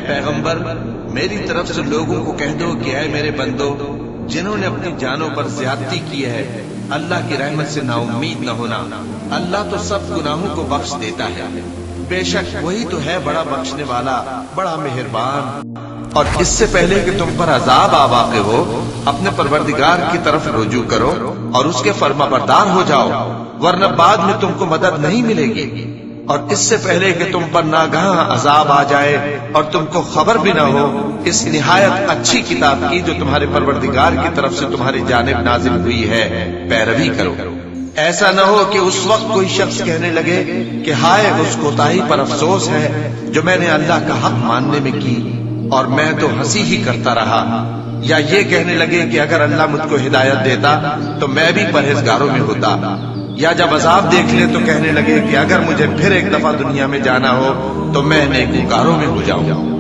پیغمبر میری طرف سے لوگوں کو کہہ دو کہ اے میرے بندو جنہوں نے اپنی جانوں پر زیادتی کی ہے اللہ کی رحمت سے نا امید نہ ہونا، اللہ تو سب گناہوں کو بخش دیتا ہے، بے شک وہی تو ہے بڑا بخشنے والا بڑا مہربان۔ اور اس سے پہلے کہ تم پر عذاب آ واقع ہو اپنے پروردگار کی طرف رجوع کرو اور اس کے فرما بردار ہو جاؤ، ورنہ بعد میں تم کو مدد نہیں ملے گی۔ اور اس سے پہلے کہ تم پر ناگہاں عذاب آ جائے اور تم کو خبر بھی نہ ہو اس نہایت اچھی کتاب کی جو تمہارے پروردگار کی طرف سے تمہاری جانب نازل ہوئی ہے پیروی کرو۔ ایسا نہ ہو کہ اس وقت کوئی شخص کہنے لگے کہ ہائے اس کوتاہی پر افسوس ہے جو میں نے اللہ کا حق ماننے میں کی اور میں تو ہنسی ہی کرتا رہا، یا یہ کہنے لگے کہ اگر اللہ مجھ کو ہدایت دیتا تو میں بھی پرہیزگاروں میں ہوتا، یا جب عذاب دیکھ لے تو کہنے لگے کہ اگر مجھے پھر ایک دفعہ دنیا میں جانا ہو تو میں نیکوکاروں میں ہو جاؤں۔